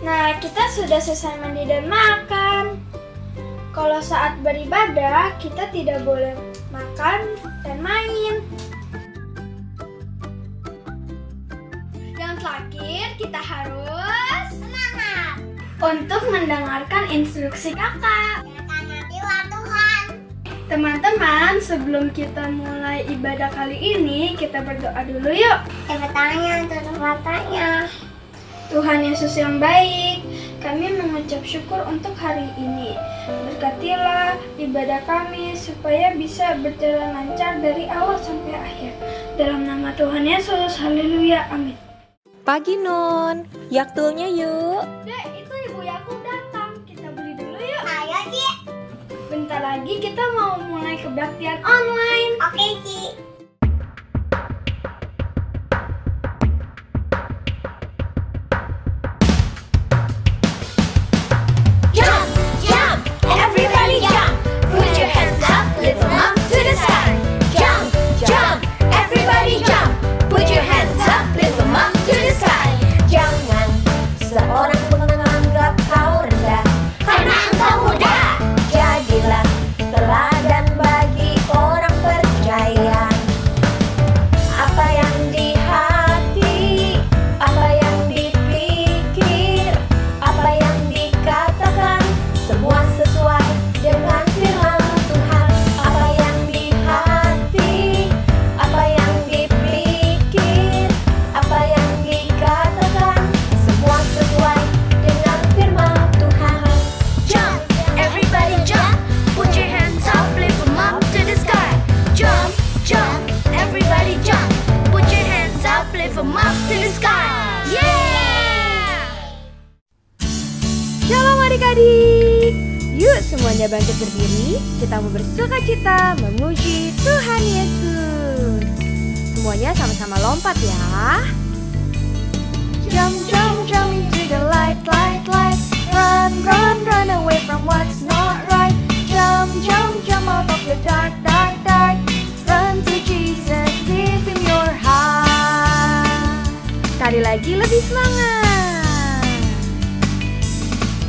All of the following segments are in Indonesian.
Nah, kita sudah selesai mandi dan makan. Kalau saat beribadah, kita tidak boleh makan dan main. Yang terakhir, kita harus Semangat. untuk mendengarkan instruksi kakak. Jangan hati Tuhan. Teman-teman, sebelum kita mulai ibadah kali ini, kita berdoa dulu yuk. Tutup matanya. Tuhan Yesus yang baik, kami mengucap syukur untuk hari ini. Berkatilah ibadah kami supaya bisa berjalan lancar dari awal sampai akhir. Dalam nama Tuhan Yesus, haleluya, amin. Pagi Nun, yaktulnya yuk. Dek, itu Ibu Yakub datang. Kita beli dulu yuk. Ayo, Ci. Bentar lagi kita mau mulai kebaktian online. Oke, Ci. Jump, jump, everybody jump. Put your hands up, lift them up to the sky. Jump, jump, everybody jump. Put your hands up, lift them up to the sky. Jangan seorang pun menganggap kau rendah, karena engkau muda. Jadilah teladan bagi orang percaya. Apa yang di hati, apa yang dipikir, apa yang dikatakan, semua sesuai dengan firman Tuhan. Apa yang di hati, apa yang dipikir, apa yang dikatakan, semua sesuai dengan firman Tuhan. Jump, everybody jump. Put your hands up, lift them up to the sky. Jump, jump, everybody jump. Put your hands up, lift them up to the sky. Yeah! Shalom adik-adik. Yuk semuanya bangkit berdiri. Kita mau bersuka cita memuji Tuhan Yesus. Semuanya sama-sama lompat ya. Jump, jump, jump into the light, light, light. Run, run, run away from what's not right. Jump, jump, jump out of the dark, dark, dark. Run to Jesus, give him your heart. Sekali lagi lebih semangat.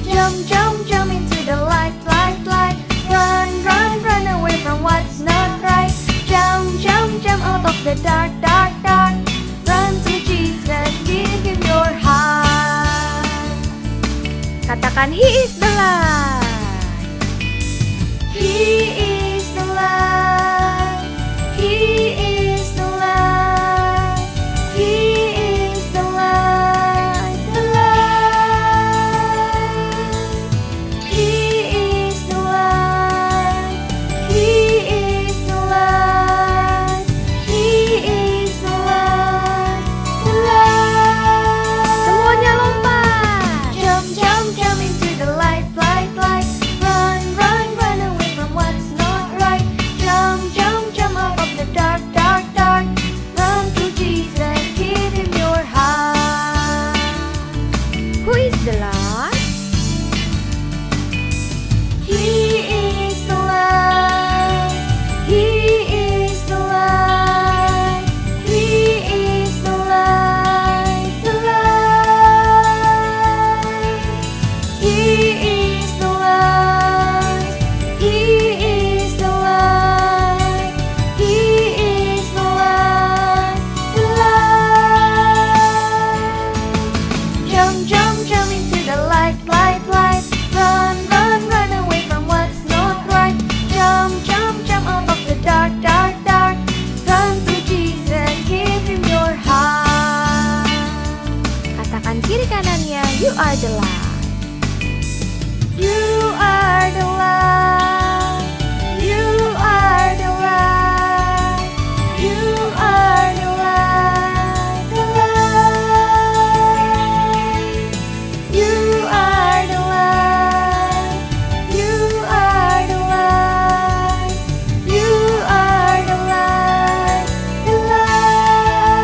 Jump, jump, jump into the light, light, light. Run, run, run away from what's not right. Jump, jump, jump out of the dark, dark, dark. Run to Jesus, give him your heart. Katakan, He is the light. He is the light. He is the light. He is the light. The light. He is the light. He is the light. He is the light. The light. Semuanya lompat. Jump, jump, jump into the light, light, light. Run, run, run away from what's not right. Jump, jump, jump out of the dark, dark, dark. Run to Jesus, give him your heart. Who is the light? He is the light. He is the light. He is the light. The light. He is the light. He is the light. He is the light. The light. Jump, jump, jump into the light, light, light. Run, run, run away from what's not right. Jump, jump, jump out of the dark, dark, dark. Run to Jesus, give him your heart. Katakan kiri kanannya, you are the light. You are the light. You are the light. You are the light. The light. You are the light. You are the light. You are the light. The light.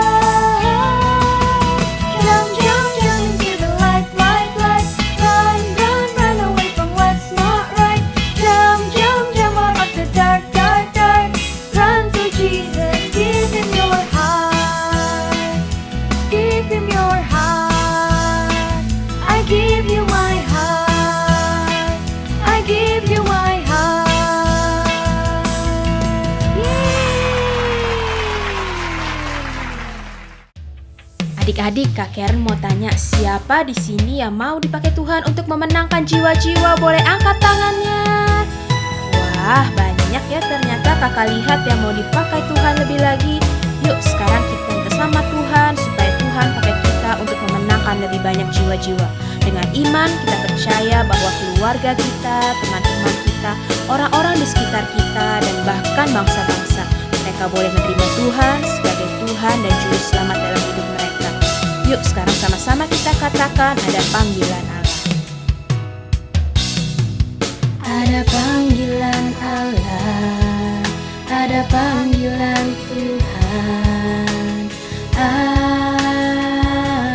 Jump, jump, jump into the light, light, light. Run, run, run away from what's not right. Jump, Adik-adik, Kak Karen mau tanya, siapa di sini yang mau dipakai Tuhan untuk memenangkan jiwa-jiwa? Boleh angkat tangannya. Wah, banyak ya ternyata. Kakak lihat yang mau dipakai Tuhan lebih lagi. Yuk, sekarang kita minta sama Tuhan supaya Tuhan pakai kita untuk memenangkan lebih banyak jiwa-jiwa. Dengan iman kita percaya bahwa keluarga kita, teman-teman kita, orang-orang di sekitar kita, dan bahkan bangsa-bangsa, mereka boleh menerima Tuhan sebagai Tuhan dan Juru Selamat dalam hidup mereka. Yuk sekarang sama-sama kita katakan, ada panggilan Allah. Ada panggilan Allah, ada panggilan Tuhan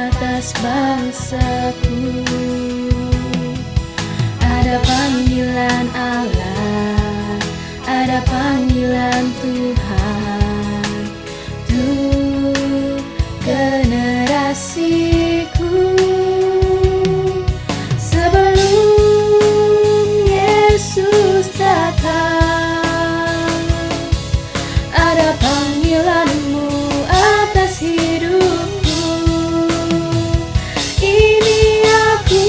atas bangsaku. Ada panggilan Allah, ada panggilan Tuhan untuk generasiku. Sebelum Yesus datang, ada panggilanmu atas hidupku. Ini aku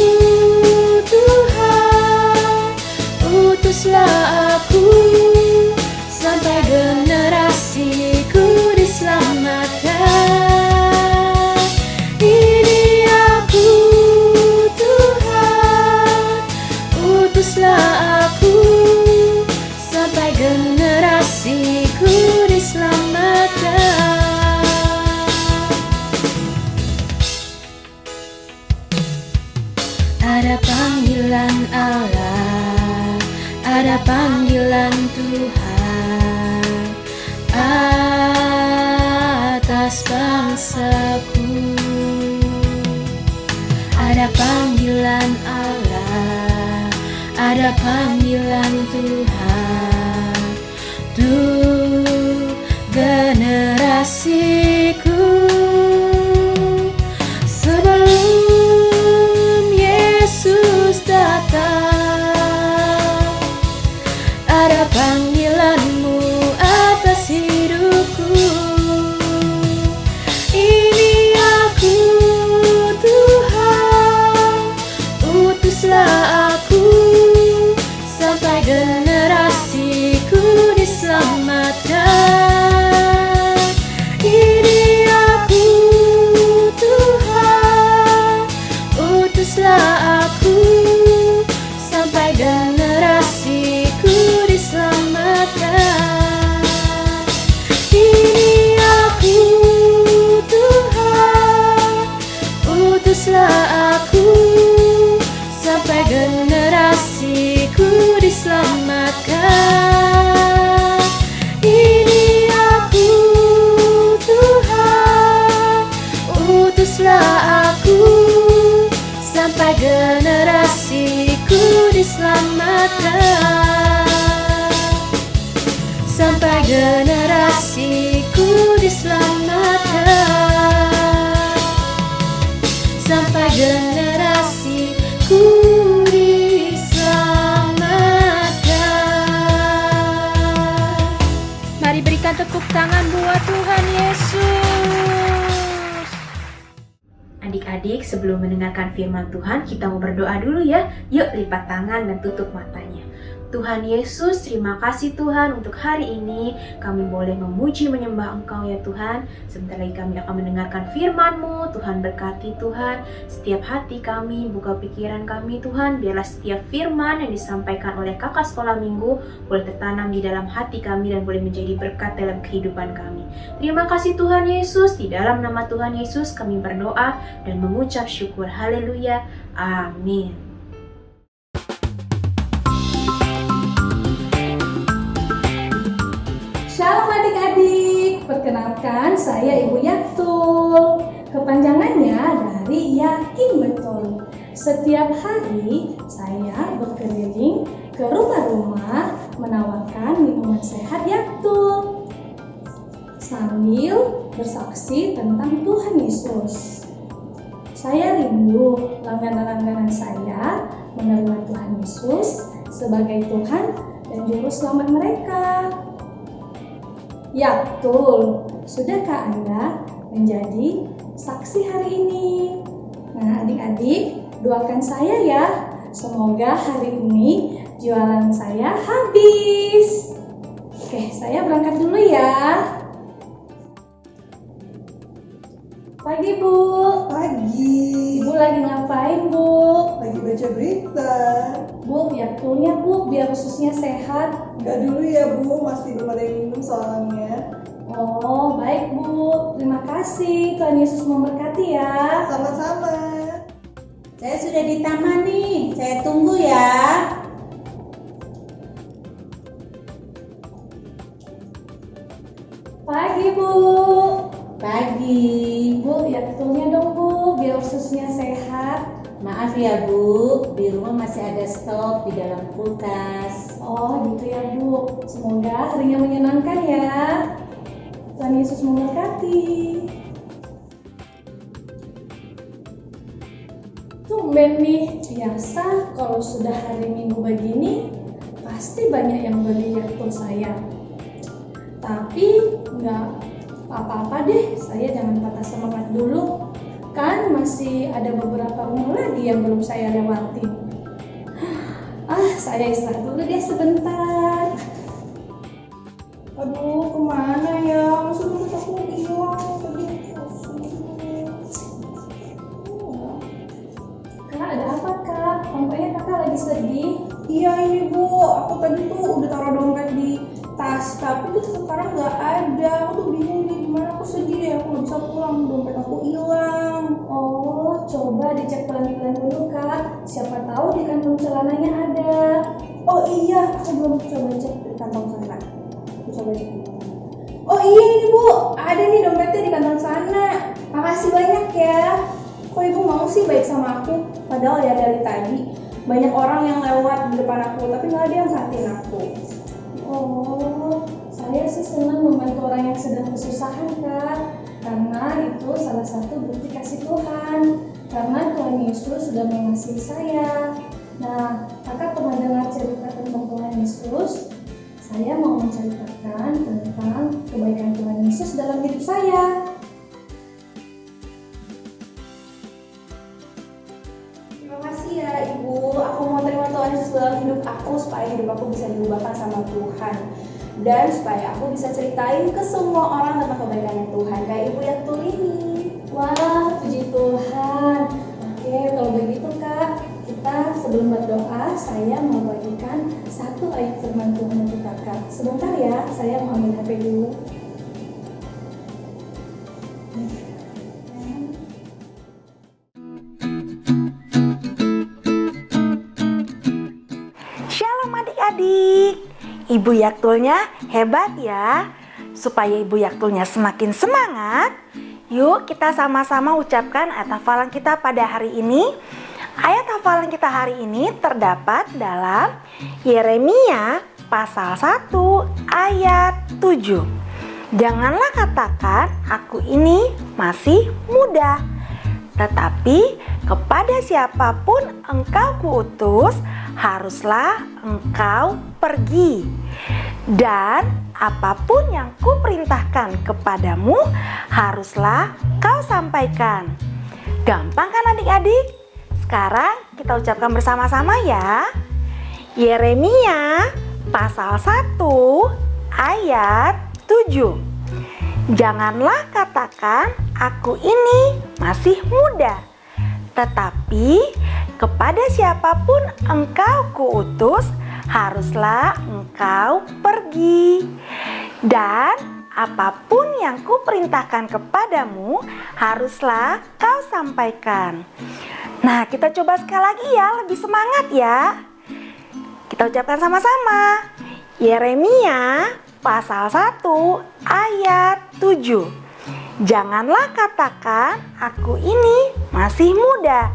Tuhan, utuslah aku sampai generasiku diselamatkan. Ini aku Tuhan, utuslah aku sampai generasiku diselamatkan. Ada panggilan Allah, ada panggilan Tuhan atas bangsaku. Ada panggilan Allah, ada panggilan Tuhan untuk generasiku. Sebelum Yesus datang, ada panggilanmu atas hidupku. Ini aku Tuhan, utuslah aku sampai generasiku diselamatkan. Ini aku Tuhan, utuslah aku sampai generasiku diselamatkan. Ini aku Tuhan, utuslah aku sampai generasiku diselamatkan. Ini aku Tuhan, utuslah aku sampai generasiku diselamatkan. Sampai generasiku diselamatkan. Sampai generasiku diselamatkan. Mari berikan tepuk tangan buat Tuhan Yesus. Adik-adik, sebelum mendengarkan firman Tuhan, kita mau berdoa dulu ya. Yuk lipat tangan dan tutup matanya. Tuhan Yesus, terima kasih Tuhan untuk hari ini kami boleh memuji menyembah Engkau ya Tuhan. Sebentar lagi kami akan mendengarkan firman-Mu. Tuhan berkati Tuhan setiap hati kami, buka pikiran kami Tuhan. Biarlah setiap firman yang disampaikan oleh kakak sekolah minggu boleh tertanam di dalam hati kami dan boleh menjadi berkat dalam kehidupan kami. Terima kasih Tuhan Yesus. Di dalam nama Tuhan Yesus kami berdoa dan mengucap syukur. Haleluya. Amin. Shalom adik-adik, perkenalkan saya Ibu Yaktul. Kepanjangannya dari Yakin Betul. Setiap hari saya berkeliling ke rumah-rumah menawarkan minuman sehat Yaktul sambil bersaksi tentang Tuhan Yesus. Saya rindu langganan-langganan saya menerima Tuhan Yesus sebagai Tuhan dan Juru Selamat mereka. Yaktul, sudahkah Anda menjadi saksi hari ini. Nah, adik-adik, doakan saya ya. Semoga hari ini jualan saya habis. Oke, saya berangkat dulu ya. Pagi, Bu. Pagi. Ibu lagi ngapain, Bu? Lagi baca berita. Bu, yakulnya Bu, biar ususnya sehat. Enggak dulu ya Bu, masih belum ada yang minum soalnya. Oh, baik Bu. Terima kasih. Tuhan Yesus memberkati ya. Sama-sama. Saya sudah di taman nih, saya tunggu ya. Pagi, Bu. Pagi. Bu, yakulnya dong Bu, biar ususnya sehat. Maaf ya Bu, di rumah masih ada stok di dalam kulkas. Oh, gitu ya Bu. Semoga harinya menyenangkan ya. Tuhan Yesus memberkati. Tumben nih, biasa kalau sudah hari Minggu begini pasti banyak yang beli Yakult saya. Tapi nggak apa-apa deh, saya jangan patah semangat dulu. Kan masih ada beberapa rumah lagi yang belum saya lewati. Saya istirahat dulu deh sebentar. Aduh, kemana ya? Masa dompet aku hilang tadi. Kak, ada apa Kak? Tampaknya Kakak lagi sedih. Iya ini Bu, aku tadi tuh udah taruh dompet di tas, tapi tuh sekarang nggak ada. Aku tuh bingung nih gimana, aku sedih deh, aku nggak bisa pulang, dompet aku hilang. Oh, coba dicek pelan-pelan dulu Kak. Siapa tahu di kantong celananya ada. Oh iya, aku belum coba cek di kantong sana. Aku coba cek dulu. Oh iya ini Bu, ada nih dompetnya di kantong sana. Makasih banyak ya. Kok Ibu mau sih baik sama aku? Padahal ya dari tadi banyak orang yang lewat di depan aku, tapi nggak ada yang satin aku. Oh, saya sih senang membantu orang yang sedang kesusahan Kak. Karena itu salah satu bukti kasih Tuhan. Karena Tuhan Yesus sudah mengasihi saya. Nah, Kakak pernah dengar cerita tentang Tuhan Yesus? Saya mau menceritakan tentang kebaikan Tuhan Yesus dalam hidup saya. Terima kasih ya Ibu, aku mau terima Tuhan Yesus dalam hidup aku supaya hidup aku bisa diubahkan sama Tuhan. Dan supaya aku bisa ceritain ke semua orang tentang kebaikan Tuhan, kayak Ibu yang tuh ini. Wah, puji Tuhan. Oke, kalau begitu Kak, kita sebelum berdoa, saya mau bagikan satu ayat firman Tuhan untuk Kakak. Sebentar ya, saya mau ambil HP dulu. Shalom adik-adik, Ibu Yaktulnya hebat ya. Supaya Ibu Yaktulnya semakin semangat, yuk kita sama-sama ucapkan ayat hafalan kita pada hari ini. Ayat hafalan kita hari ini terdapat dalam Yeremia pasal 1 ayat 7. Janganlah katakan aku ini masih muda, tetapi kepada siapapun engkau kuutus, haruslah engkau pergi. Dan apapun yang kuperintahkan kepadamu, haruslah kau sampaikan. Gampang kan adik-adik? Sekarang kita ucapkan bersama-sama ya. Yeremia pasal 1 ayat 7. Janganlah katakan aku ini masih muda, tetapi kepada siapapun engkau kuutus, haruslah engkau pergi. Dan apapun yang kuperintahkan kepadamu, haruslah kau sampaikan. Nah, kita coba sekali lagi ya, lebih semangat ya. Kita ucapkan sama-sama. Yeremia pasal 1 ayat 7. Janganlah katakan aku ini masih muda,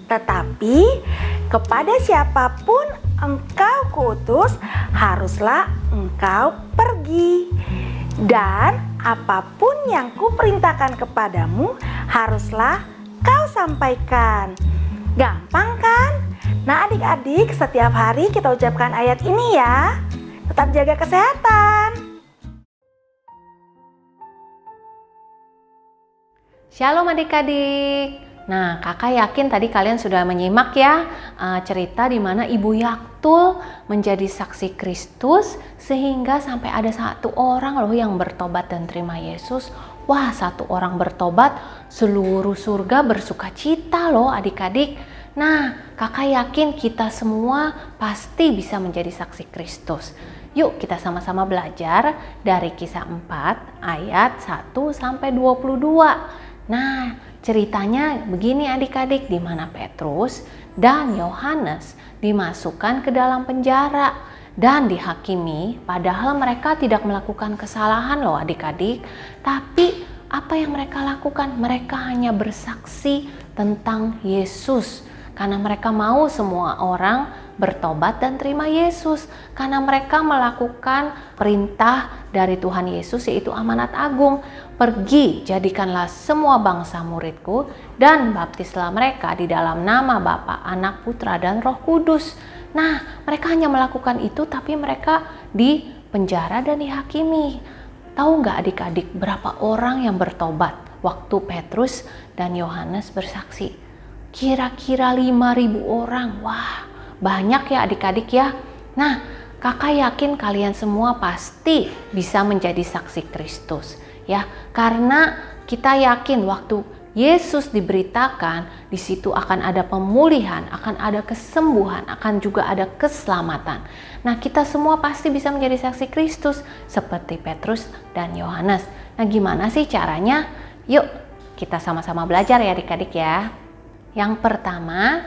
tetapi kepada siapapun engkau kuutus, haruslah engkau pergi. Dan apapun yang kuperintahkan kepadamu, haruslah kau sampaikan. Gampang kan? Nah adik-adik, setiap hari kita ucapkan ayat ini ya. Tetap jaga kesehatan. Shalom adik-adik. Nah, kakak yakin tadi kalian sudah menyimak ya cerita di mana Ibu Yaktul menjadi saksi Kristus sehingga sampai ada satu orang loh yang bertobat dan terima Yesus. Wah, satu orang bertobat, seluruh surga bersuka cita loh adik-adik. Nah, kakak yakin kita semua pasti bisa menjadi saksi Kristus. Yuk kita sama-sama belajar dari Kisah 4 ayat 1 sampai 22. Nah, ceritanya begini adik-adik, di mana Petrus dan Yohanes dimasukkan ke dalam penjara dan dihakimi, padahal mereka tidak melakukan kesalahan loh adik-adik. Tapi apa yang mereka lakukan? Mereka hanya bersaksi tentang Yesus. Karena mereka mau semua orang bertobat dan terima Yesus. Karena mereka melakukan perintah dari Tuhan Yesus, yaitu amanat agung. Pergi, jadikanlah semua bangsa muridku dan baptislah mereka di dalam nama Bapa, Anak, Putra, dan Roh Kudus. Nah, mereka hanya melakukan itu, tapi mereka dipenjara dan dihakimi. Tahu nggak adik-adik berapa orang yang bertobat waktu Petrus dan Yohanes bersaksi? Kira-kira 5.000 orang. Wah, banyak ya adik-adik ya. Nah, kakak yakin kalian semua pasti bisa menjadi saksi Kristus ya, karena kita yakin waktu Yesus diberitakan, di situ akan ada pemulihan, akan ada kesembuhan, akan juga ada keselamatan. Nah, kita semua pasti bisa menjadi saksi Kristus seperti Petrus dan Yohanes. Nah, gimana sih caranya? Yuk, kita sama-sama belajar ya adik-adik ya. Yang pertama,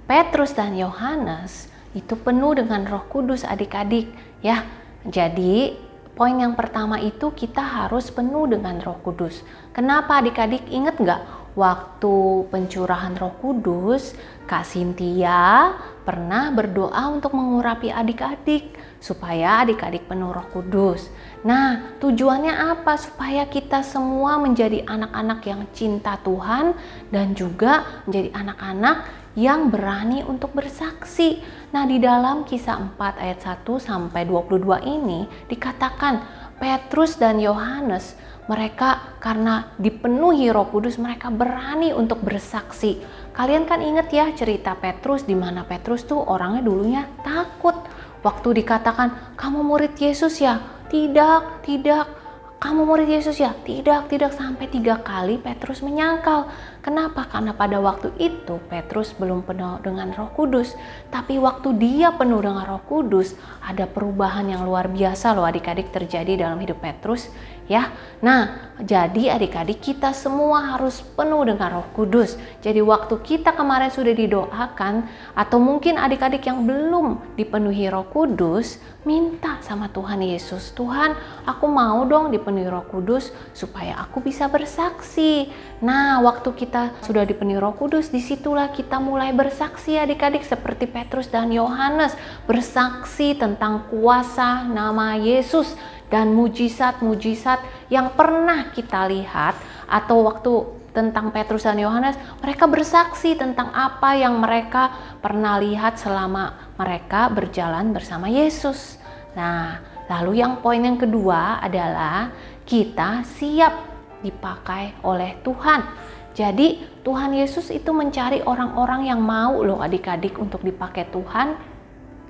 Petrus dan Yohanes itu penuh dengan Roh Kudus adik-adik ya. Jadi poin yang pertama itu kita harus penuh dengan Roh Kudus. Kenapa adik-adik? Ingat nggak waktu pencurahan Roh Kudus, Kak Cynthia pernah berdoa untuk mengurapi adik-adik supaya adik-adik penuh Roh Kudus. Nah, tujuannya apa? Supaya kita semua menjadi anak-anak yang cinta Tuhan dan juga menjadi anak-anak yang berani untuk bersaksi. Nah, di dalam Kisah 4 ayat 1 sampai 22 ini dikatakan Petrus dan Yohanes, mereka karena dipenuhi Roh Kudus, mereka berani untuk bersaksi. Kalian kan ingat ya cerita Petrus, di mana Petrus tuh orangnya dulunya takut. Waktu dikatakan, kamu murid Yesus ya? Tidak, tidak. Kamu murid Yesus ya? Tidak, tidak. Sampai 3 kali Petrus menyangkal. Kenapa? Karena pada waktu itu Petrus belum penuh dengan Roh Kudus. Tapi waktu dia penuh dengan Roh Kudus, ada perubahan yang luar biasa loh adik-adik terjadi dalam hidup Petrus ya. Nah, jadi adik-adik kita semua harus penuh dengan Roh Kudus. Jadi waktu kita kemarin sudah didoakan, atau mungkin adik-adik yang belum dipenuhi Roh Kudus, minta sama Tuhan Yesus, Tuhan, aku mau dong dipenuhi Roh Kudus supaya aku bisa bersaksi. Nah, waktu kita sudah dipenuhi Roh Kudus, disitulah kita mulai bersaksi adik-adik seperti Petrus dan Yohanes, bersaksi tentang kuasa nama Yesus dan mujizat-mujizat yang pernah kita lihat. Atau waktu tentang Petrus dan Yohanes, mereka bersaksi tentang apa yang mereka pernah lihat selama mereka berjalan bersama Yesus. Nah, lalu yang poin yang kedua adalah kita siap dipakai oleh Tuhan. Jadi Tuhan Yesus itu mencari orang-orang yang mau loh adik-adik untuk dipakai Tuhan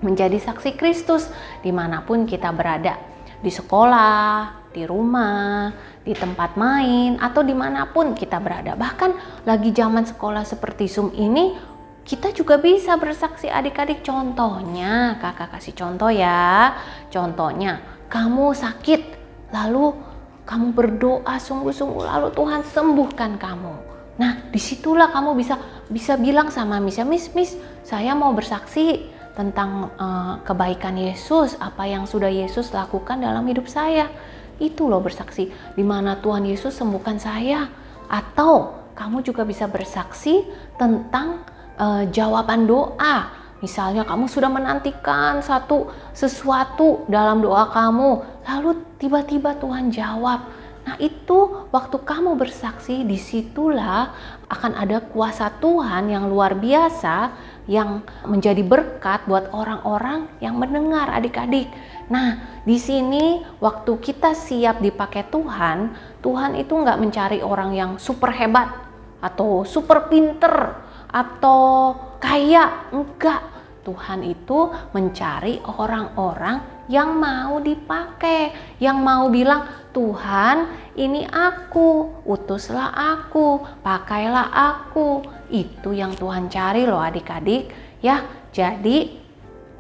menjadi saksi Kristus dimanapun kita berada. Di sekolah, di rumah, di tempat main, atau dimanapun kita berada. Bahkan lagi zaman sekolah seperti Zoom ini, kita juga bisa bersaksi adik-adik. Contohnya, kakak kasih contoh ya. Contohnya, kamu sakit, lalu kamu berdoa sungguh-sungguh, lalu Tuhan sembuhkan kamu. Nah, disitulah kamu bisa bilang sama Miss, saya mau bersaksi tentang kebaikan Yesus, apa yang sudah Yesus lakukan dalam hidup saya. Itu loh bersaksi, di mana Tuhan Yesus sembuhkan saya. Atau kamu juga bisa bersaksi tentang jawaban doa. Misalnya kamu sudah menantikan sesuatu dalam doa kamu, lalu tiba-tiba Tuhan jawab. Nah, itu waktu kamu bersaksi, disitulah akan ada kuasa Tuhan yang luar biasa yang menjadi berkat buat orang-orang yang mendengar adik-adik. Nah, di sini waktu kita siap dipakai Tuhan, Tuhan itu nggak mencari orang yang super hebat atau super pinter atau kaya, enggak. Tuhan itu mencari orang-orang yang mau dipakai, yang mau bilang, Tuhan ini aku, utuslah aku, pakailah aku. Itu yang Tuhan cari loh adik-adik ya. Jadi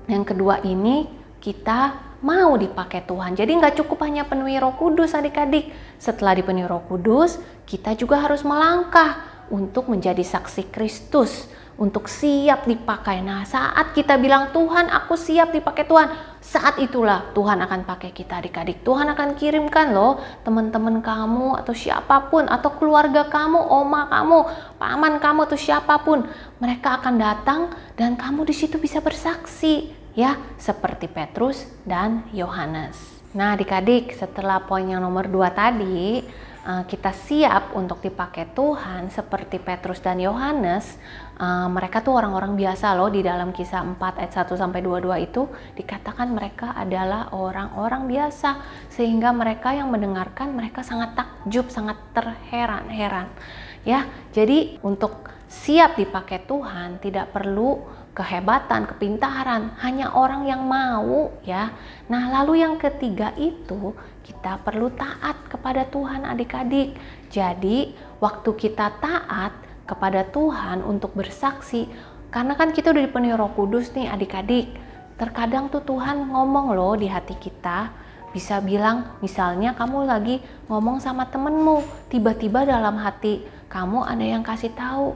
yang kedua ini kita mau dipakai Tuhan. Jadi nggak cukup hanya penuhi Roh Kudus adik-adik. Setelah dipenuhi Roh Kudus, kita juga harus melangkah untuk menjadi saksi Kristus, untuk siap dipakai. Nah, saat kita bilang, Tuhan aku siap dipakai Tuhan, saat itulah Tuhan akan pakai kita adik-adik. Tuhan akan kirimkan loh teman-teman kamu atau siapapun, atau keluarga kamu, oma kamu, paman kamu atau siapapun. Mereka akan datang dan kamu di situ bisa bersaksi ya, seperti Petrus dan Yohanes. Nah adik-adik, setelah poin yang nomor 2 tadi, kita siap untuk dipakai Tuhan seperti Petrus dan Yohanes. Mereka tuh orang-orang biasa loh. Di dalam Kisah 4 ayat 1-22 itu dikatakan mereka adalah orang-orang biasa, sehingga mereka yang mendengarkan mereka sangat takjub, sangat terheran-heran ya. Jadi untuk siap dipakai Tuhan tidak perlu kehebatan, kepintaran, hanya orang yang mau ya. Nah lalu yang ketiga itu kita perlu taat kepada Tuhan adik-adik. Jadi waktu kita taat kepada Tuhan untuk bersaksi, karena kan kita udah dipenuhi Roh Kudus nih adik-adik, terkadang tuh Tuhan ngomong loh di hati kita. Bisa bilang, misalnya kamu lagi ngomong sama temenmu, tiba-tiba dalam hati kamu ada yang kasih tahu,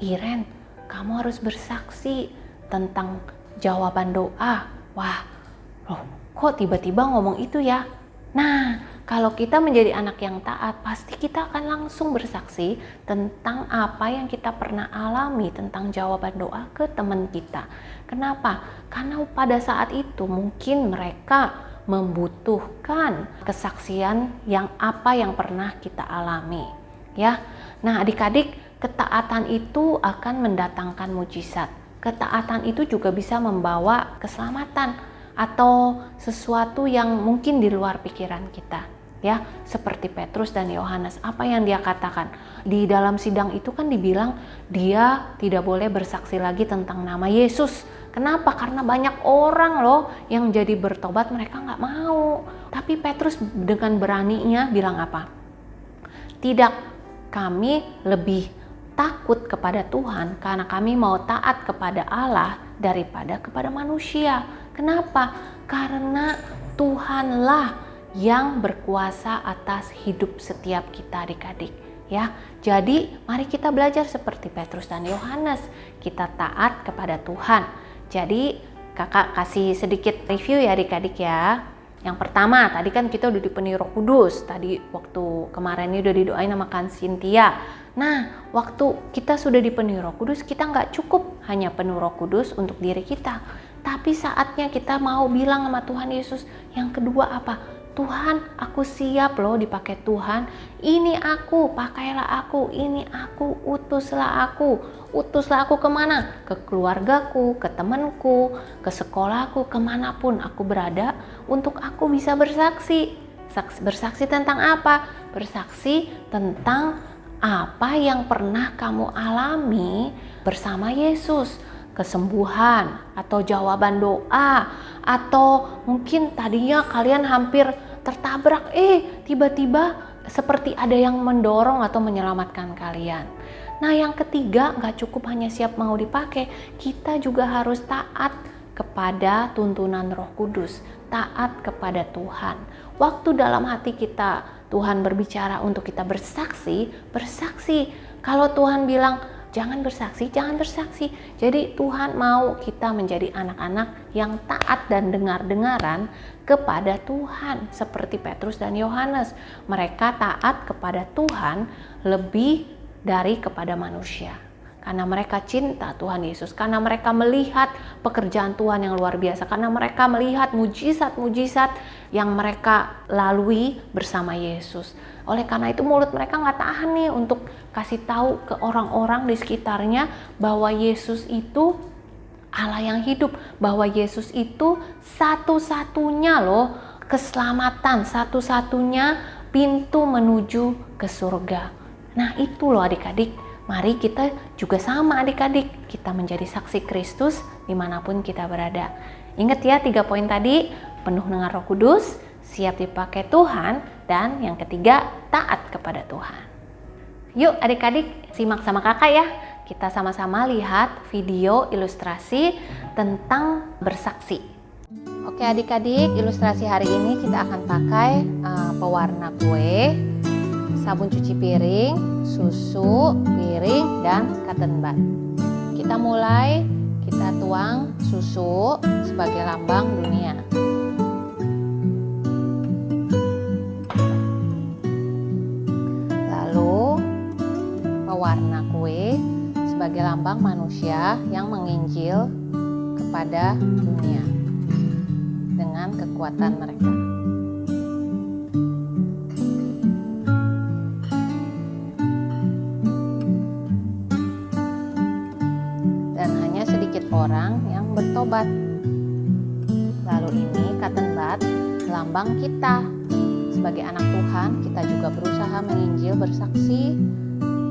Iren, kamu harus bersaksi tentang jawaban doa. Wah, loh, kok tiba-tiba ngomong itu ya? Nah, kalau kita menjadi anak yang taat, pasti kita akan langsung bersaksi tentang apa yang kita pernah alami tentang jawaban doa ke teman kita. Kenapa? Karena pada saat itu mungkin mereka membutuhkan kesaksian yang apa yang pernah kita alami. Ya, nah adik-adik, ketaatan itu akan mendatangkan mujizat. Ketaatan itu juga bisa membawa keselamatan atau sesuatu yang mungkin di luar pikiran kita. Ya, seperti Petrus dan Yohanes, apa yang dia katakan? Di dalam sidang itu kan dibilang dia tidak boleh bersaksi lagi tentang nama Yesus. Kenapa? Karena banyak orang loh yang jadi bertobat, mereka nggak mau. Tapi Petrus dengan beraninya bilang apa? Tidak, kami lebih takut kepada Tuhan karena kami mau taat kepada Allah daripada kepada manusia. Kenapa? Karena Tuhanlah yang berkuasa atas hidup setiap kita adik-adik ya. Jadi mari kita belajar seperti Petrus dan Yohanes, kita taat kepada Tuhan. Jadi kakak kasih sedikit review ya adik-adik ya. Yang pertama, tadi kan kita udah dipenuhi Roh Kudus. Tadi waktu kemarin ini udah didoain sama Kak Cynthia. Nah, waktu kita sudah dipenuhi Roh Kudus, kita nggak cukup hanya penuh Roh Kudus untuk diri kita. Tapi saatnya kita mau bilang sama Tuhan Yesus. Yang kedua apa? Tuhan, aku siap loh dipakai Tuhan. Ini aku, pakailah aku. Ini aku, utuslah aku. Utuslah aku kemana? Ke keluargaku, ke temanku, ke sekolahku, kemanapun aku berada, untuk aku bisa bersaksi. Bersaksi tentang apa? Bersaksi tentang apa yang pernah kamu alami bersama Yesus. Kesembuhan atau jawaban doa, atau mungkin tadinya kalian hampir tertabrak, tiba-tiba seperti ada yang mendorong atau menyelamatkan kalian. Nah yang ketiga, gak cukup hanya siap mau dipakai, kita juga harus taat kepada tuntunan Roh Kudus, taat kepada Tuhan. Waktu dalam hati kita Tuhan berbicara untuk kita bersaksi. Kalau Tuhan bilang jangan bersaksi, jangan bersaksi. Jadi Tuhan mau kita menjadi anak-anak yang taat dan dengar-dengaran kepada Tuhan. Seperti Petrus dan Yohanes. Mereka taat kepada Tuhan lebih dari kepada manusia. Karena mereka cinta Tuhan Yesus. Karena mereka melihat pekerjaan Tuhan yang luar biasa. Karena mereka melihat mujizat-mujizat yang mereka lalui bersama Yesus. Oleh karena itu mulut mereka nggak tahan nih untuk kasih tahu ke orang-orang di sekitarnya bahwa Yesus itu Allah yang hidup, bahwa Yesus itu satu-satunya loh keselamatan, satu-satunya pintu menuju ke surga. Nah itu loh adik-adik, mari kita juga sama adik-adik, kita menjadi saksi Kristus dimanapun kita berada. Ingat ya 3 poin tadi, penuh dengan Roh Kudus, siap dipakai Tuhan, dan yang ketiga taat kepada Tuhan. Yuk adik-adik simak sama kakak ya, kita sama-sama lihat video ilustrasi tentang bersaksi. Oke adik-adik, ilustrasi hari ini kita akan pakai pewarna kue, sabun cuci piring, susu, piring, dan cotton bud. Kita mulai, kita tuang susu sebagai lambang dunia. Lalu pewarna kue sebagai lambang manusia yang menginjil kepada dunia dengan kekuatan mereka. Dan hanya sedikit orang yang bertobat. Lalu ini cotton bud, lambang kita sebagai anak Tuhan. Kita juga berusaha menginjil, bersaksi,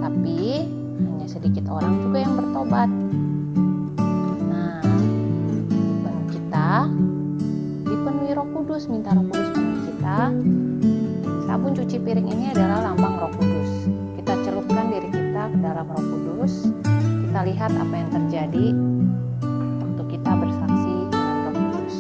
tapi hanya sedikit orang juga yang bertobat. Nah, kita dipenuhi Roh Kudus, minta Roh Kudus penuhi kita. Sabun cuci piring ini adalah lambang Roh Kudus. Kita celupkan diri kita ke dalam Roh Kudus. Kita lihat apa yang terjadi waktu kita bersaksi dengan Roh Kudus.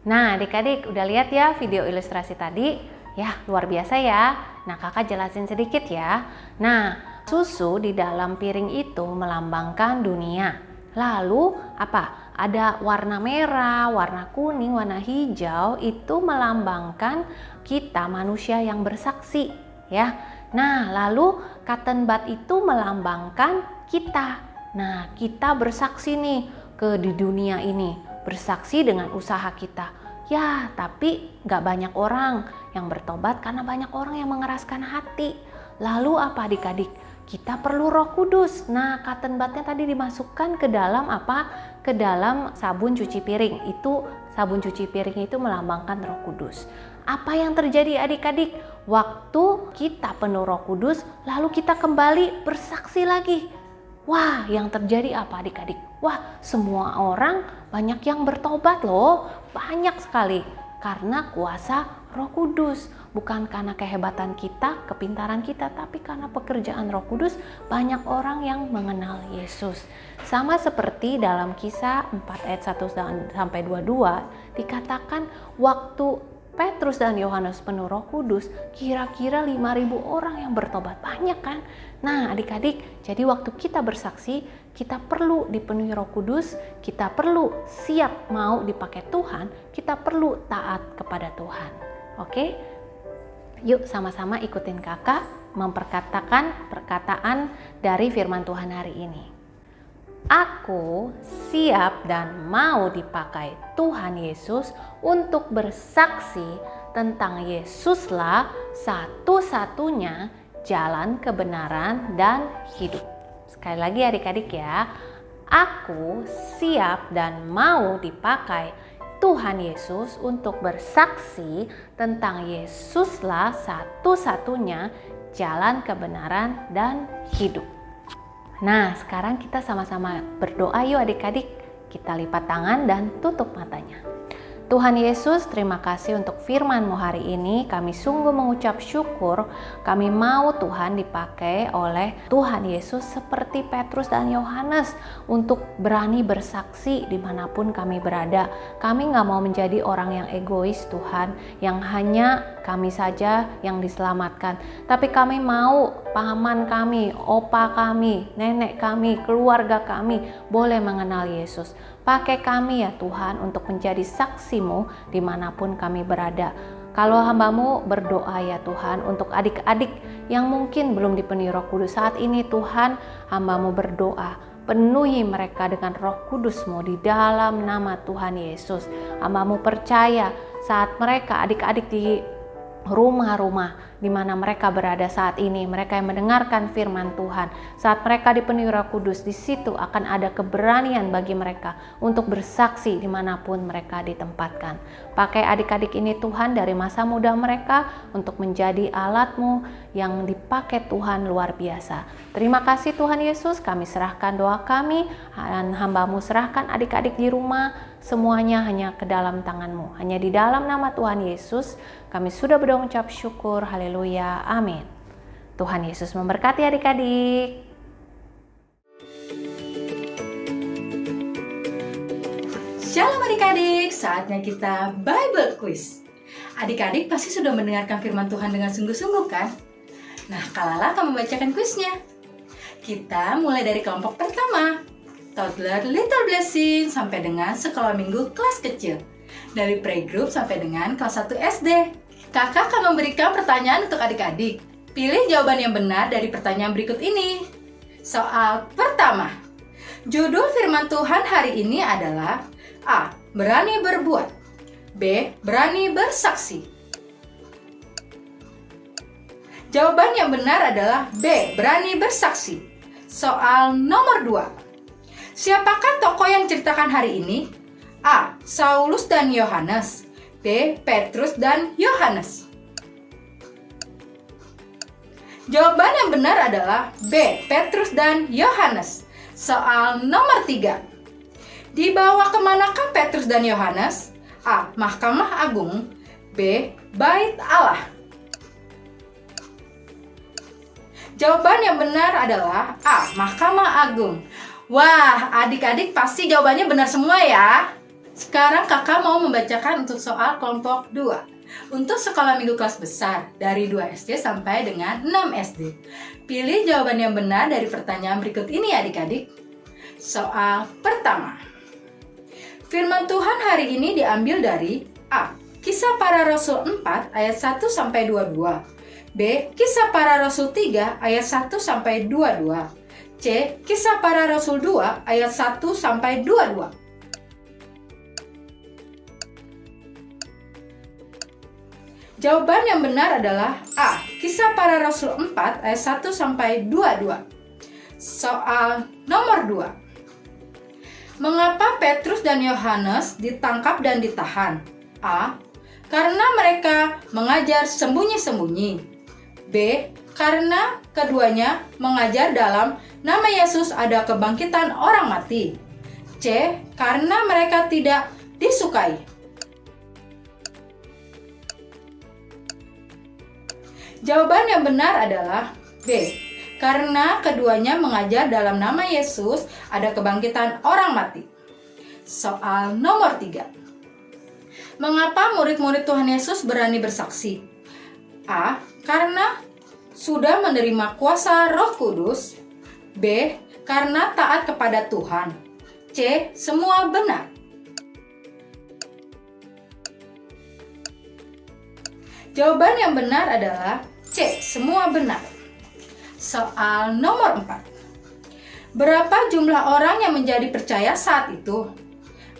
Nah adik-adik udah lihat ya video ilustrasi tadi? Ya luar biasa ya. Nah kakak jelasin sedikit ya. Nah susu di dalam piring itu melambangkan dunia. Lalu apa? Ada warna merah, warna kuning, warna hijau, itu melambangkan kita manusia yang bersaksi ya. Nah lalu cotton bud itu melambangkan kita. Nah kita bersaksi nih di dunia ini, bersaksi dengan usaha kita. Ya, tapi gak banyak orang yang bertobat karena banyak orang yang mengeraskan hati. Lalu apa adik-adik? Kita perlu Roh Kudus. Nah, cotton budnya tadi dimasukkan ke dalam apa? Ke dalam sabun cuci piring. Itu sabun cuci piring itu melambangkan Roh Kudus. Apa yang terjadi adik-adik? Waktu kita penuh Roh Kudus, lalu kita kembali bersaksi lagi. Wah, yang terjadi apa adik-adik? Wah, semua orang banyak yang bertobat loh. Banyak sekali. Karena kuasa Roh Kudus. Bukan karena kehebatan kita, kepintaran kita, tapi karena pekerjaan Roh Kudus, banyak orang yang mengenal Yesus. Sama seperti dalam Kisah 4 ayat 1-22 dikatakan waktu Petrus dan Yohanes penuh Roh Kudus, kira-kira 5.000 orang yang bertobat. Banyak kan? Nah adik-adik, jadi waktu kita bersaksi, kita perlu dipenuhi Roh Kudus, kita perlu siap mau dipakai Tuhan, kita perlu taat kepada Tuhan. Oke? Yuk sama-sama ikutin kakak memperkatakan perkataan dari firman Tuhan hari ini. Aku siap dan mau dipakai Tuhan Yesus untuk bersaksi tentang Yesuslah satu-satunya jalan kebenaran dan hidup. Sekali lagi adik-adik ya, aku siap dan mau dipakai Tuhan Yesus untuk bersaksi tentang Yesuslah satu-satunya jalan kebenaran dan hidup. Nah, sekarang kita sama-sama berdoa yuk adik-adik. Kita lipat tangan dan tutup matanya. Tuhan Yesus, terima kasih untuk firman-Mu hari ini. Kami sungguh mengucap syukur. Kami mau Tuhan dipakai oleh Tuhan Yesus seperti Petrus dan Yohanes untuk berani bersaksi dimanapun kami berada. Kami gak mau menjadi orang yang egois Tuhan, yang hanya kami saja yang diselamatkan. Tapi kami mau paman kami, opa kami, nenek kami, keluarga kami boleh mengenal Yesus. Pakai kami ya Tuhan untuk menjadi saksi-Mu dimanapun kami berada. Kalau hamba-Mu berdoa ya Tuhan untuk adik-adik yang mungkin belum dipenuhi Roh Kudus saat ini Tuhan, hamba-Mu berdoa penuhi mereka dengan Roh Kudus-Mu di dalam nama Tuhan Yesus. Hamba-Mu percaya saat mereka adik-adik rumah-rumah di mana mereka berada saat ini, mereka yang mendengarkan firman Tuhan. Saat mereka dipenuhi Roh Kudus, di situ akan ada keberanian bagi mereka untuk bersaksi dimanapun mereka ditempatkan. Pakai adik-adik ini Tuhan dari masa muda mereka untuk menjadi alat-Mu yang dipakai Tuhan luar biasa. Terima kasih Tuhan Yesus, kami serahkan doa kami dan hamba-Mu serahkan adik-adik di rumah, semuanya hanya ke dalam tangan-Mu. Hanya di dalam nama Tuhan Yesus kami sudah berdoa mengucap syukur. Haleluya. Amin. Tuhan Yesus memberkati adik-adik. Shalom adik-adik, saatnya kita Bible Quiz. Adik-adik pasti sudah mendengarkan firman Tuhan dengan sungguh-sungguh kan? Nah, Kalala akan membacakan kuisnya. Kita mulai dari kelompok pertama, Toddler Little Blessing sampai dengan sekolah minggu kelas kecil. Dari playgroup sampai dengan kelas 1 SD. Kakak akan memberikan pertanyaan untuk adik-adik. Pilih jawaban yang benar dari pertanyaan berikut ini. Soal pertama. Judul firman Tuhan hari ini adalah A. Berani berbuat. B. Berani bersaksi. Jawaban yang benar adalah B. Berani bersaksi. Soal nomor 2. Siapakah tokoh yang diceritakan hari ini? A. Saulus dan Yohanes. B. Petrus dan Yohanes. Jawaban yang benar adalah B. Petrus dan Yohanes. Soal nomor 3. Dibawa kemanakah Petrus dan Yohanes? A. Mahkamah Agung. B. Bait Allah. Jawaban yang benar adalah A. Mahkamah Agung. Wah, adik-adik pasti jawabannya benar semua ya. Sekarang kakak mau membacakan untuk soal kelompok 2. Untuk sekolah minggu kelas besar dari 2 SD sampai dengan 6 SD. Pilih jawaban yang benar dari pertanyaan berikut ini adik-adik. Soal pertama. Firman Tuhan hari ini diambil dari A. Kisah Para Rasul 4 ayat 1 sampai 22. B. Kisah Para Rasul 3 ayat 1 sampai 22. C. Kisah Para Rasul 2 ayat 1 sampai 22. Jawaban yang benar adalah A. Kisah Para Rasul 4 ayat 1 sampai 22. Soal nomor 2. Mengapa Petrus dan Yohanes ditangkap dan ditahan? A. Karena mereka mengajar sembunyi-sembunyi. B. Karena keduanya mengajar dalam nama Yesus ada kebangkitan orang mati. C. Karena mereka tidak disukai. Jawaban yang benar adalah B. Karena keduanya mengajar dalam nama Yesus ada kebangkitan orang mati. Soal nomor 3. Mengapa murid-murid Tuhan Yesus berani bersaksi? A. Karena sudah menerima kuasa Roh Kudus. B. Karena taat kepada Tuhan. C. Semua benar. Jawaban yang benar adalah C. Semua benar. Soal nomor 4. Berapa jumlah orang yang menjadi percaya saat itu?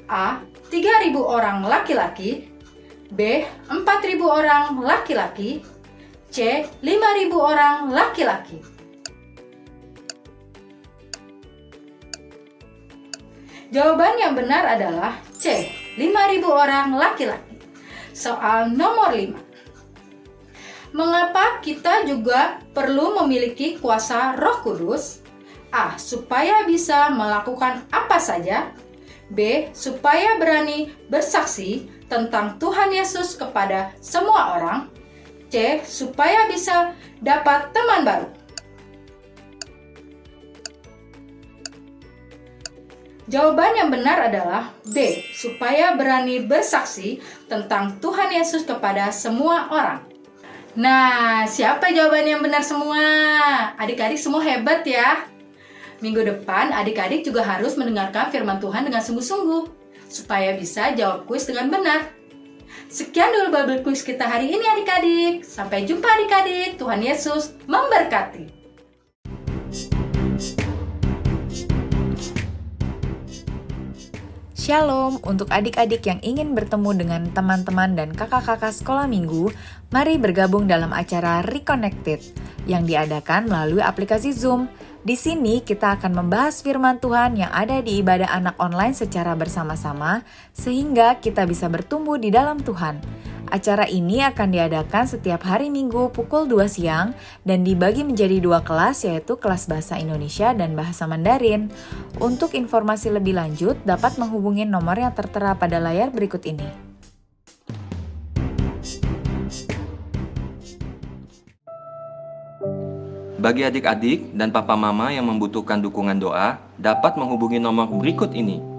A. 3.000 orang laki-laki. B. 4.000 orang laki-laki. C. 5.000 orang laki-laki. Jawaban yang benar adalah C. 5.000 orang laki-laki. Soal nomor 5. Mengapa kita juga perlu memiliki kuasa Roh Kudus? A. Supaya bisa melakukan apa saja. B. Supaya berani bersaksi tentang Tuhan Yesus kepada semua orang. C. Supaya bisa dapat teman baru. Jawaban yang benar adalah B. Supaya berani bersaksi tentang Tuhan Yesus kepada semua orang. Nah, siapa jawaban yang benar semua? Adik-adik semua hebat ya. Minggu depan adik-adik juga harus mendengarkan firman Tuhan dengan sungguh-sungguh supaya bisa jawab kuis dengan benar. Sekian dulu Bible Quiz kita hari ini adik-adik. Sampai jumpa adik-adik. Tuhan Yesus memberkati. Shalom untuk adik-adik yang ingin bertemu dengan teman-teman dan kakak-kakak sekolah minggu, mari bergabung dalam acara Reconnected yang diadakan melalui aplikasi Zoom. Di sini kita akan membahas firman Tuhan yang ada di ibadah anak online secara bersama-sama sehingga kita bisa bertumbuh di dalam Tuhan. Acara ini akan diadakan setiap hari Minggu pukul 2 siang dan dibagi menjadi 2 kelas, yaitu kelas Bahasa Indonesia dan Bahasa Mandarin. Untuk informasi lebih lanjut dapat menghubungi nomor yang tertera pada layar berikut ini. Bagi adik-adik dan papa mama yang membutuhkan dukungan doa, dapat menghubungi nomor berikut ini.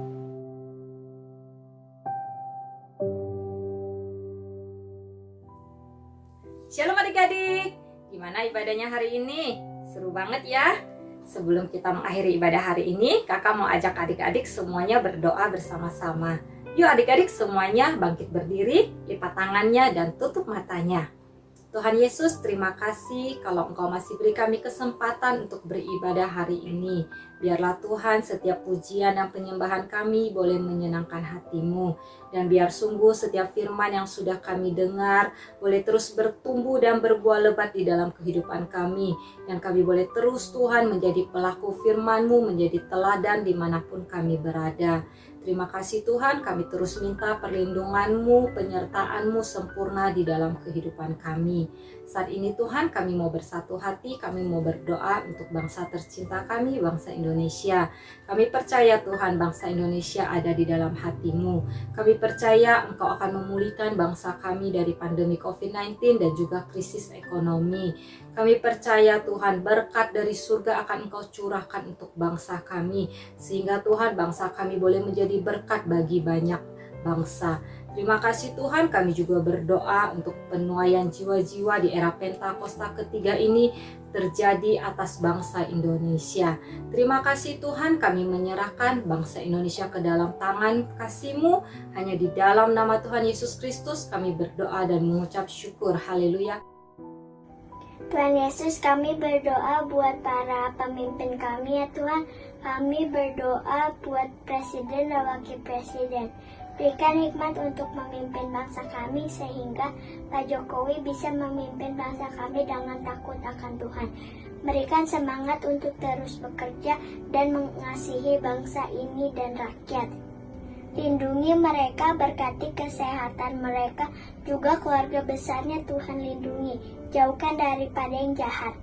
Shalom adik-adik, gimana ibadahnya hari ini? Seru banget ya. Sebelum kita mengakhiri ibadah hari ini, kakak mau ajak adik-adik semuanya berdoa bersama-sama. Yuk adik-adik semuanya bangkit berdiri, lipat tangannya dan tutup matanya. Tuhan Yesus, terima kasih kalau Engkau masih beri kami kesempatan untuk beribadah hari ini. Biarlah Tuhan setiap pujian dan penyembahan kami boleh menyenangkan hati-Mu. Dan biar sungguh setiap firman yang sudah kami dengar boleh terus bertumbuh dan berbuah lebat di dalam kehidupan kami. Dan kami boleh terus Tuhan menjadi pelaku firman-Mu, menjadi teladan dimanapun kami berada. Terima kasih Tuhan, kami terus minta perlindungan-Mu, penyertaan-Mu sempurna di dalam kehidupan kami. Saat ini Tuhan, kami mau bersatu hati, kami mau berdoa untuk bangsa tercinta kami, bangsa Indonesia. Kami percaya Tuhan, bangsa Indonesia ada di dalam hati-Mu. Kami percaya Engkau akan memulihkan bangsa kami dari pandemi COVID-19 dan juga krisis ekonomi. Kami percaya Tuhan, berkat dari surga akan Engkau curahkan untuk bangsa kami. Sehingga Tuhan, bangsa kami boleh menjadi berkat bagi banyak bangsa. Terima kasih Tuhan, kami juga berdoa untuk penuaian jiwa-jiwa di era Pentakosta ketiga ini terjadi atas bangsa Indonesia. Terima kasih Tuhan, kami menyerahkan bangsa Indonesia ke dalam tangan kasih-Mu. Hanya di dalam nama Tuhan Yesus Kristus kami berdoa dan mengucap syukur. Haleluya. Tuhan Yesus, kami berdoa buat para pemimpin kami ya Tuhan. Kami berdoa buat Presiden dan Wakil Presiden. Berikan hikmat untuk memimpin bangsa kami sehingga Pak Jokowi bisa memimpin bangsa kami dengan takut akan Tuhan. Berikan semangat untuk terus bekerja dan mengasihi bangsa ini dan rakyat. Lindungi mereka, berkati kesehatan mereka, juga keluarga besarnya Tuhan lindungi. Jauhkan daripada yang jahat.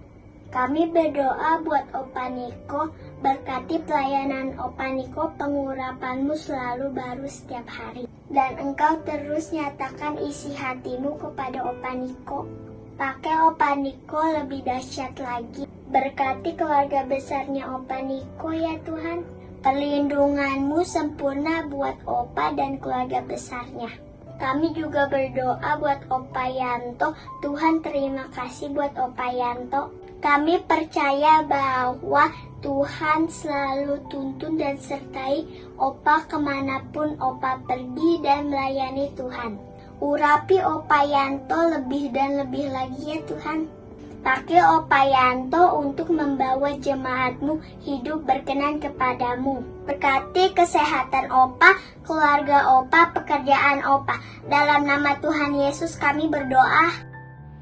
Kami berdoa buat Opa Niko, berkati pelayanan Opa Niko, pengurapan-Mu selalu baru setiap hari. Dan Engkau terus nyatakan isi hati-Mu kepada Opa Niko. Pakai Opa Niko lebih dahsyat lagi. Berkati keluarga besarnya Opa Niko ya Tuhan. Perlindungan-Mu sempurna buat Opa dan keluarga besarnya. Kami juga berdoa buat Opa Yanto. Tuhan terima kasih buat Opa Yanto. Kami percaya bahwa Tuhan selalu tuntun dan sertai Opa kemanapun Opa pergi dan melayani Tuhan. Urapi Opa Yanto lebih dan lebih lagi ya Tuhan. Pakai Opa Yanto untuk membawa jemaat-Mu hidup berkenan kepadamu. Berkati kesehatan Opa, keluarga Opa, pekerjaan Opa. Dalam nama Tuhan Yesus kami berdoa.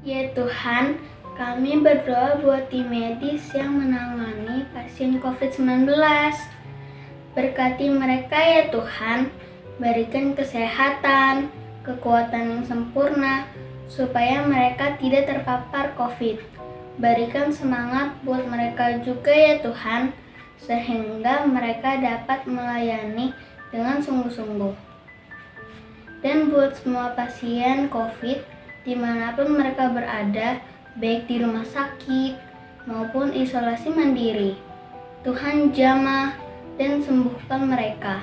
Ya Tuhan, kami berdoa buat tim medis yang menangani pasien COVID-19. Berkati mereka ya Tuhan, berikan kesehatan, kekuatan yang sempurna, supaya mereka tidak terpapar COVID. Berikan semangat buat mereka juga ya Tuhan, sehingga mereka dapat melayani dengan sungguh-sungguh. Dan buat semua pasien COVID, dimanapun mereka berada, baik di rumah sakit maupun isolasi mandiri, Tuhan jamah dan sembuhkan mereka.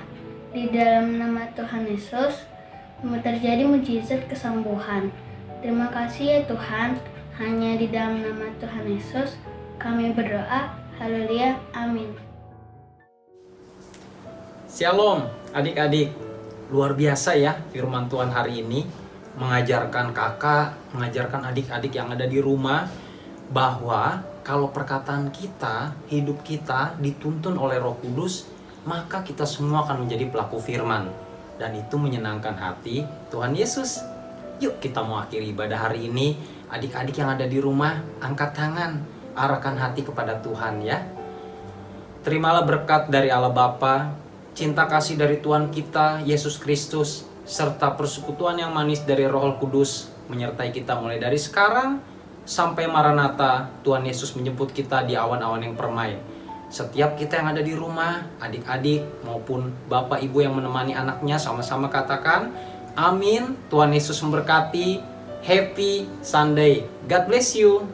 Di dalam nama Tuhan Yesus, terjadi mujizat kesembuhan. Terima kasih ya Tuhan, hanya di dalam nama Tuhan Yesus kami berdoa. Haleluya, amin. Shalom adik-adik, luar biasa ya firman Tuhan hari ini. Mengajarkan kakak, mengajarkan adik-adik yang ada di rumah bahwa kalau perkataan kita, hidup kita dituntun oleh Roh Kudus, maka kita semua akan menjadi pelaku firman. Dan itu menyenangkan hati Tuhan Yesus. Yuk kita mau akhiri ibadah hari ini. Adik-adik yang ada di rumah, angkat tangan, arahkan hati kepada Tuhan ya. Terimalah berkat dari Allah Bapa, cinta kasih dari Tuhan kita, Yesus Kristus, serta persekutuan yang manis dari Roh Kudus menyertai kita mulai dari sekarang sampai Maranatha, Tuhan Yesus menjemput kita di awan-awan yang permai. Setiap kita yang ada di rumah, adik-adik maupun bapak ibu yang menemani anaknya, sama-sama katakan, amin. Tuhan Yesus memberkati. Happy Sunday. God bless you.